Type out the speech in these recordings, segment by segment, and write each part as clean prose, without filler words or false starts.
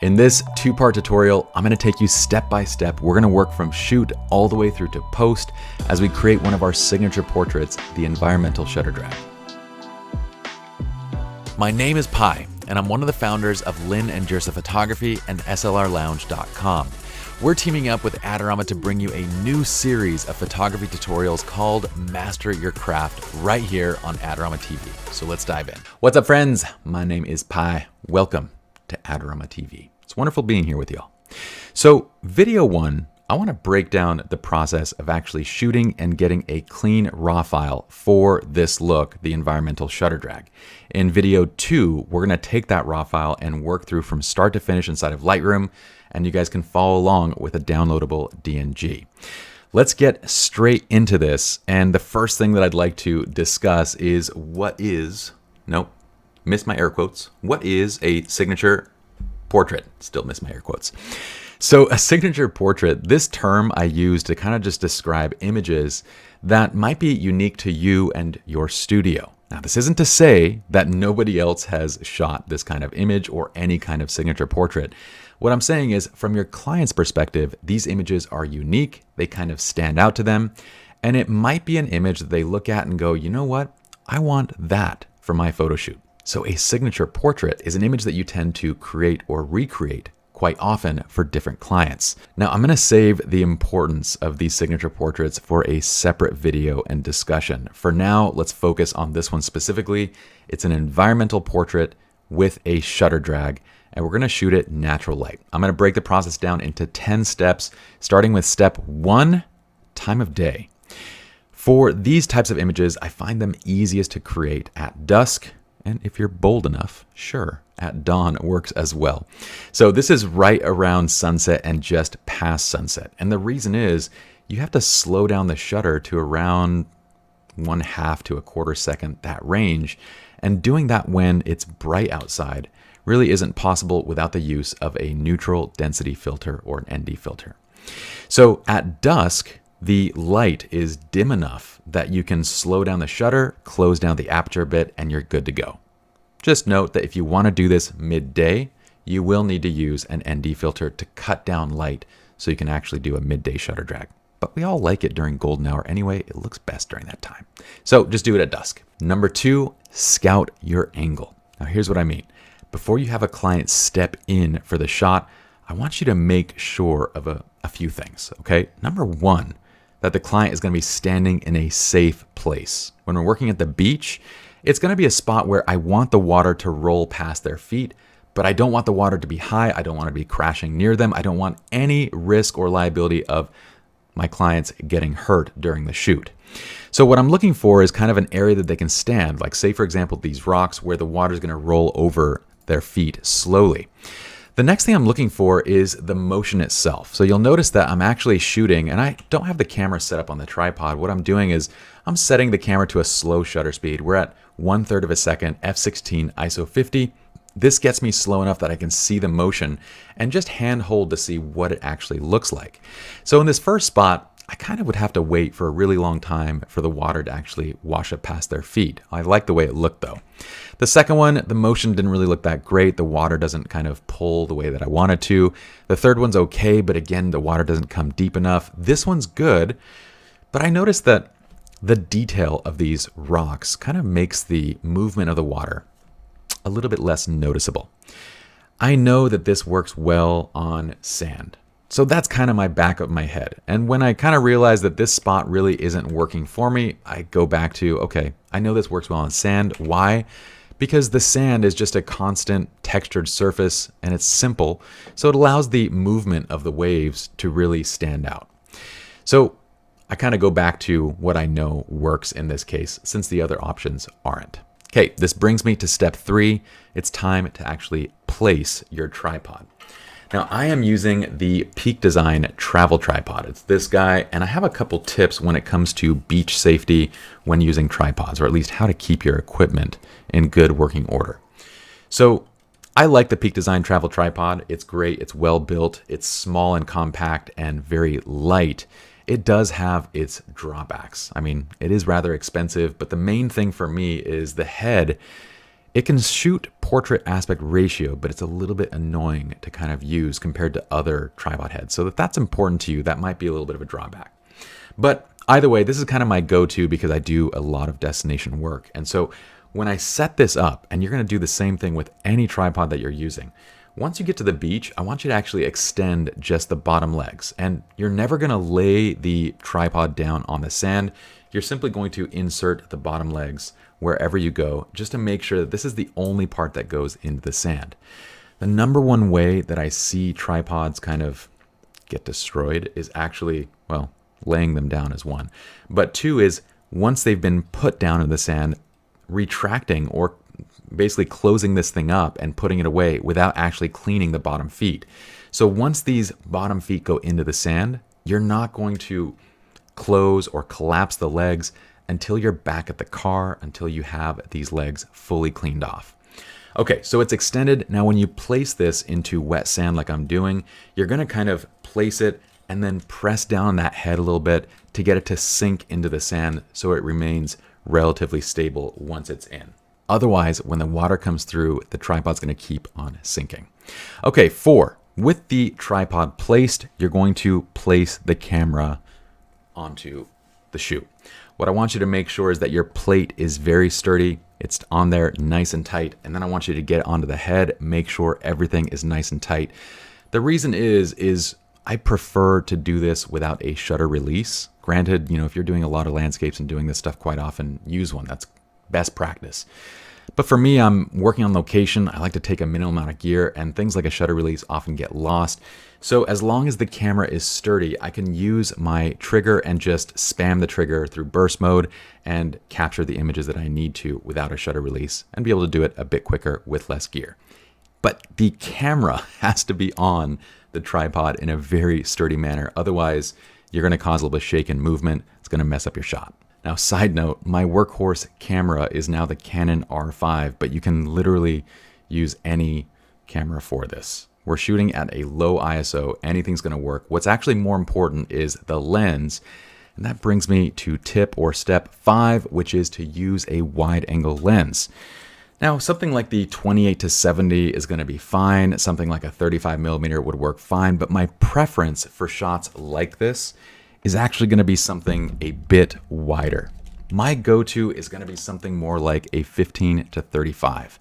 In this two-part tutorial, I'm going to take you step by step. We're going to work from shoot all the way through to post as we create one of our signature portraits, the environmental shutter drag. My name is Pi, and I'm one of the founders of Lynn and Jersa Photography and SLRLounge.com. We're teaming up with Adorama to bring you a new series of photography tutorials called Master Your Craft right here on Adorama TV. So let's dive in. What's up, friends? My name is Pi. Welcome to Adorama TV. It's wonderful being here with y'all. So video one, I want to break down the process of actually shooting and getting a clean raw file for this look, the environmental shutter drag. In video two, we're going to take that raw file and work through from start to finish inside of Lightroom, and you guys can follow along with a downloadable DNG. Let's get straight into this. And the first thing that I'd like to discuss is what is a signature portrait? Still miss my air quotes. So a signature portrait, this term I use to kind of just describe images that might be unique to you and your studio. Now, this isn't to say that nobody else has shot this kind of image or any kind of signature portrait. What I'm saying is, from your client's perspective, these images are unique, they kind of stand out to them, and it might be an image that they look at and go, you know what, I want that for my photo shoot. So a signature portrait is an image that you tend to create or recreate quite often for different clients. Now, I'm going to save the importance of these signature portraits for a separate video and discussion. For now, let's focus on this one specifically. It's an environmental portrait with a shutter drag, and we're going to shoot it natural light. I'm going to break the process down into 10 steps, starting with step 1, time of day. For these types of images, I find them easiest to create at dusk, and if you're bold enough, sure, at dawn works as well. So this is right around sunset and just past sunset. And the reason is you have to slow down the shutter to around 1/2 to 1/4 second, that range. And doing that when it's bright outside really isn't possible without the use of a neutral density filter or an ND filter. So at dusk, the light is dim enough that you can slow down the shutter, close down the aperture a bit, and you're good to go. Just note that if you want to do this midday, you will need to use an ND filter to cut down light so you can actually do a midday shutter drag. But we all like it during golden hour anyway. It looks best during that time. So just do it at dusk. Number 2, scout your angle. Now here's what I mean. Before you have a client step in for the shot, I want you to make sure of a few things, okay? Number 1, that the client is going to be standing in a safe place. When we're working at the beach, it's going to be a spot where I want the water to roll past their feet, but I don't want the water to be high. I don't want to be crashing near them. I don't want any risk or liability of my clients getting hurt during the shoot. So what I'm looking for is kind of an area that they can stand, like say, for example, these rocks where the water is going to roll over their feet slowly. The next thing I'm looking for is the motion itself. So you'll notice that I'm actually shooting, and I don't have the camera set up on the tripod. What I'm doing is I'm setting the camera to a slow shutter speed. We're at 1/3 of a second, f16, ISO 50. This gets me slow enough that I can see the motion and just hand hold to see what it actually looks like. So in this first spot, I kind of would have to wait for a really long time for the water to actually wash up past their feet. I like the way it looked though. The second one, the motion didn't really look that great. The water doesn't kind of pull the way that I wanted to. The third one's okay, but again, the water doesn't come deep enough. This one's good, but I noticed that the detail of these rocks kind of makes the movement of the water a little bit less noticeable. I know that this works well on sand. So that's kind of my back of my head. And when I kind of realize that this spot really isn't working for me, I go back to, okay, I know this works well on sand. Why? Because the sand is just a constant textured surface and it's simple. So it allows the movement of the waves to really stand out. So I kind of go back to what I know works in this case, since the other options aren't. Okay, this brings me to step 3. It's time to actually place your tripod. Now I am using the Peak Design travel tripod. It's this guy, and I have a couple tips when it comes to beach safety when using tripods, or at least how to keep your equipment in good working order. So I like the Peak Design travel tripod. It's great, it's well built, it's small and compact and very light. It does have its drawbacks. I mean, it is rather expensive, but the main thing for me is the head It can shoot portrait aspect ratio, but it's a little bit annoying to kind of use compared to other tripod heads. So if that's important to you, that might be a little bit of a drawback. But either way, this is kind of my go-to because I do a lot of destination work. And so when I set this up, and you're going to do the same thing with any tripod that you're using, once you get to the beach, I want you to actually extend just the bottom legs. And you're never going to lay the tripod down on the sand. You're simply going to insert the bottom legs wherever you go, just to make sure that this is the only part that goes into the sand. The number one way that I see tripods kind of get destroyed is actually, well, laying them down is one. But two is, once they've been put down in the sand, retracting or basically closing this thing up and putting it away without actually cleaning the bottom feet. So once these bottom feet go into the sand, you're not going to close or collapse the legs until you're back at the car, until you have these legs fully cleaned off. Okay, so it's extended. Now when you place this into wet sand like I'm doing, you're gonna kind of place it and then press down that head a little bit to get it to sink into the sand so it remains relatively stable once it's in. Otherwise, when the water comes through, the tripod's gonna keep on sinking. Okay, 4, with the tripod placed, you're going to place the camera onto the shoe. What I want you to make sure is that your plate is very sturdy. It's on there nice and tight. And then I want you to get onto the head, make sure everything is nice and tight. The reason is I prefer to do this without a shutter release. Granted, if you're doing a lot of landscapes and doing this stuff quite often, use one. That's best practice. But for me, I'm working on location. I like to take a minimal amount of gear, and things like a shutter release often get lost. So as long as the camera is sturdy, I can use my trigger and just spam the trigger through burst mode and capture the images that I need to without a shutter release and be able to do it a bit quicker with less gear. But the camera has to be on the tripod in a very sturdy manner. Otherwise, you're going to cause a little bit of shake and movement. It's going to mess up your shot. Now, side note, my workhorse camera is now the Canon R5, but you can literally use any camera for this. We're shooting at a low ISO. Anything's going to work. What's actually more important is the lens. And that brings me to tip or step 5, which is to use a wide angle lens. Now, something like the 28 to 70 is going to be fine. Something like a 35 millimeter would work fine. But my preference for shots like this is actually going to be something a bit wider. My go-to is going to be something more like a 15 to 35.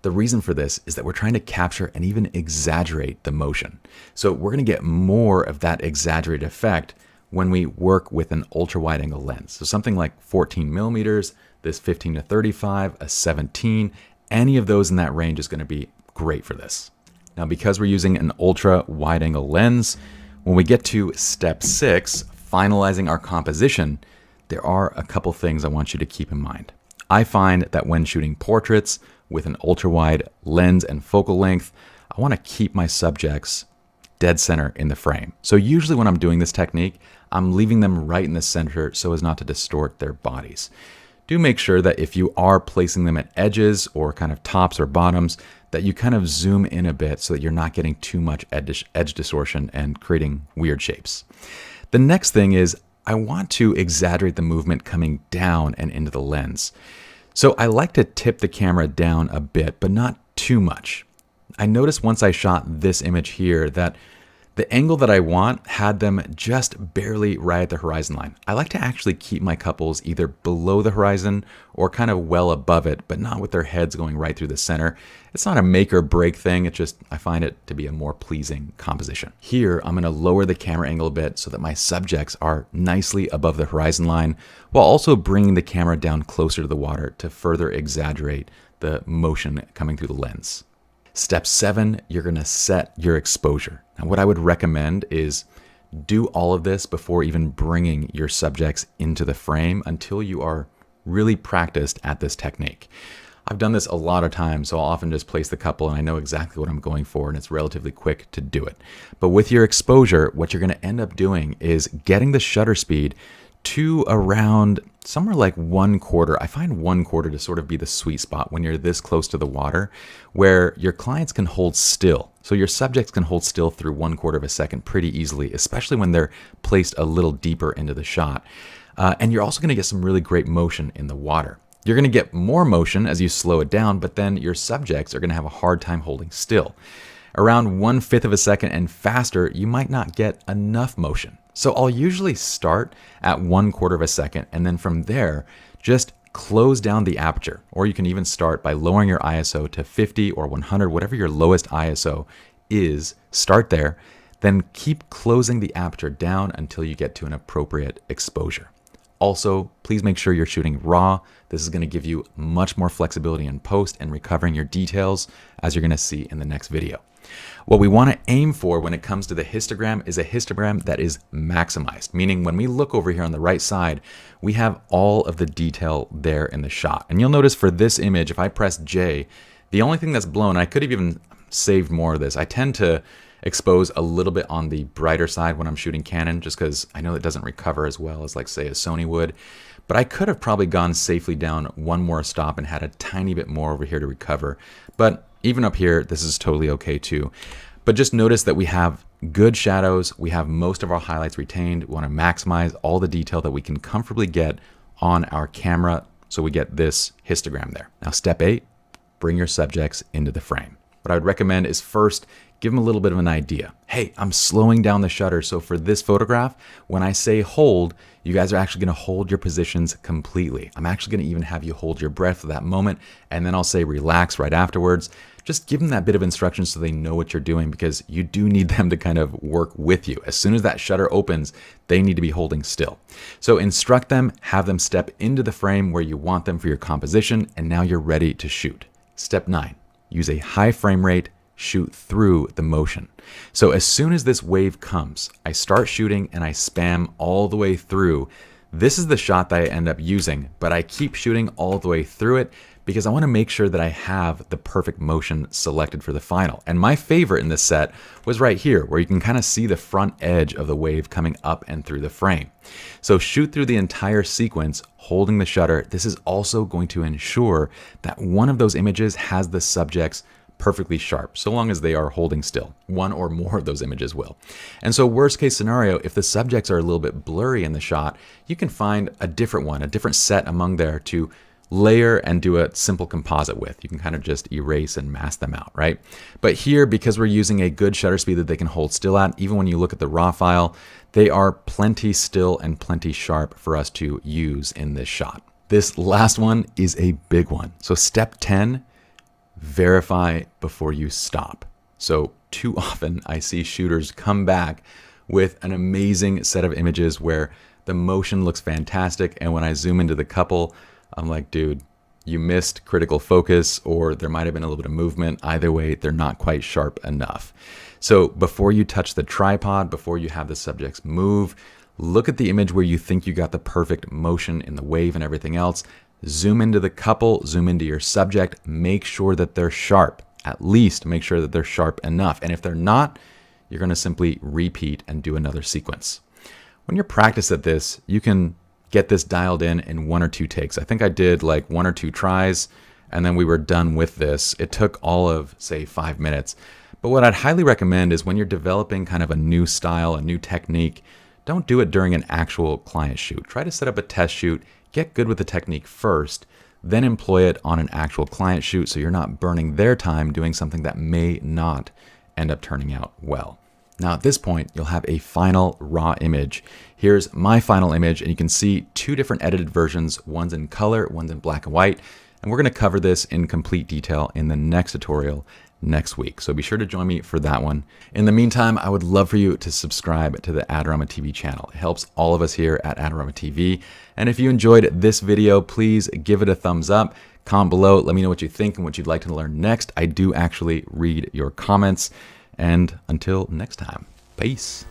The reason for this is that we're trying to capture and even exaggerate the motion. So we're going to get more of that exaggerated effect when we work with an ultra wide angle lens. So something like 14 millimeters, this 15 to 35, a 17, any of those in that range is going to be great for this. Now, because we're using an ultra wide angle lens, when we get to step 6, finalizing our composition, there are a couple things I want you to keep in mind. I find that when shooting portraits with an ultra-wide lens and focal length, I want to keep my subjects dead center in the frame. So usually when I'm doing this technique, I'm leaving them right in the center so as not to distort their bodies. Do make sure that if you are placing them at edges or kind of tops or bottoms, that you kind of zoom in a bit so that you're not getting too much edge distortion and creating weird shapes. The next thing is I want to exaggerate the movement coming down and into the lens. So I like to tip the camera down a bit, but not too much. I noticed once I shot this image here that the angle that I want had them just barely right at the horizon line. I like to actually keep my couples either below the horizon or kind of well above it, but not with their heads going right through the center. It's not a make or break thing. It's just, I find it to be a more pleasing composition. Here, I'm going to lower the camera angle a bit so that my subjects are nicely above the horizon line, while also bringing the camera down closer to the water to further exaggerate the motion coming through the lens. Step 7, you're going to set your exposure. Now, what I would recommend is do all of this before even bringing your subjects into the frame until you are really practiced at this technique. I've done this a lot of times, so I'll often just place the couple and I know exactly what I'm going for, and it's relatively quick to do it. But with your exposure, what you're going to end up doing is getting the shutter speed to around somewhere like 1/4. I find 1/4 to sort of be the sweet spot when you're this close to the water, where your clients can hold still. So your subjects can hold still through 1/4 of a second pretty easily, especially when they're placed a little deeper into the shot. And you're also going to get some really great motion in the water. You're going to get more motion as you slow it down, but then your subjects are going to have a hard time holding still. Around 1/5 of a second and faster, you might not get enough motion. So I'll usually start at 1/4 of a second, and then from there, just close down the aperture. Or you can even start by lowering your ISO to 50 or 100, whatever your lowest ISO is. Start there, then keep closing the aperture down until you get to an appropriate exposure. Also, please make sure you're shooting raw. This is going to give you much more flexibility in post and recovering your details, as you're going to see in the next video. What we want to aim for when it comes to the histogram is a histogram that is maximized, meaning when we look over here on the right side, we have all of the detail there in the shot. And you'll notice for this image, if I press J, the only thing that's blown, I could have even saved more of this. I tend to expose a little bit on the brighter side when I'm shooting Canon, just because I know it doesn't recover as well as, like, say, a Sony would. But I could have probably gone safely down one more stop and had a tiny bit more over here to recover. But even up here, this is totally okay too. But just notice that we have good shadows. We have most of our highlights retained. We want to maximize all the detail that we can comfortably get on our camera, so we get this histogram there. Now, step 8, bring your subjects into the frame. What I would recommend is first, give them a little bit of an idea. Hey, I'm slowing down the shutter, so for this photograph, when I say hold, you guys are actually going to hold your positions completely. I'm actually going to even have you hold your breath for that moment, and then I'll say relax right afterwards. Just give them that bit of instruction so they know what you're doing, because you do need them to kind of work with you. As soon as that shutter opens, they need to be holding still. So instruct them, have them step into the frame where you want them for your composition, and now you're ready to shoot. Step 9, use a high frame rate, shoot through the motion. So as soon as this wave comes, I start shooting and I spam all the way through. This is the shot that I end up using, but I keep shooting all the way through it because I want to make sure that I have the perfect motion selected for the final. And my favorite in this set was right here, where you can kind of see the front edge of the wave coming up and through the frame. So shoot through the entire sequence, holding the shutter. This is also going to ensure that one of those images has the subjects perfectly sharp, so long as they are holding still. One or more of those images will. And so worst case scenario, if the subjects are a little bit blurry in the shot, you can find a different one, a different set among there to layer and do a simple composite with. You can kind of just erase and mask them out, right? But here, because we're using a good shutter speed that they can hold still at, even when you look at the raw file, they are plenty still and plenty sharp for us to use in this shot. This last one is a big one. So step 10, verify before you stop. So too often I see shooters come back with an amazing set of images where the motion looks fantastic, and when I zoom into the couple, I'm like, dude, you missed critical focus, or there might have been a little bit of movement. Either way, they're not quite sharp enough. So before you touch the tripod, before you have the subjects move, look at the image where you think you got the perfect motion in the wave and everything else. Zoom into the couple, zoom into your subject, make sure that they're sharp. At least make sure that they're sharp enough. And if they're not, you're going to simply repeat and do another sequence. When you're practiced at this, you can get this dialed in 1 or 2 takes. I think I did like 1 or 2 tries, and then we were done with this. It took all of, say, 5 minutes. But what I'd highly recommend is when you're developing kind of a new style, a new technique, don't do it during an actual client shoot. Try to set up a test shoot, get good with the technique first, then employ it on an actual client shoot so you're not burning their time doing something that may not end up turning out well. Now at this point, you'll have a final raw image. Here's my final image, and you can see 2 different edited versions. One's in color, one's in black and white. And we're going to cover this in complete detail in the next tutorial next week. So be sure to join me for that one. In the meantime, I would love for you to subscribe to the Adorama TV channel. It helps all of us here at Adorama TV. And if you enjoyed this video, please give it a thumbs up. Comment below, let me know what you think and what you'd like to learn next. I do actually read your comments. And until next time, peace.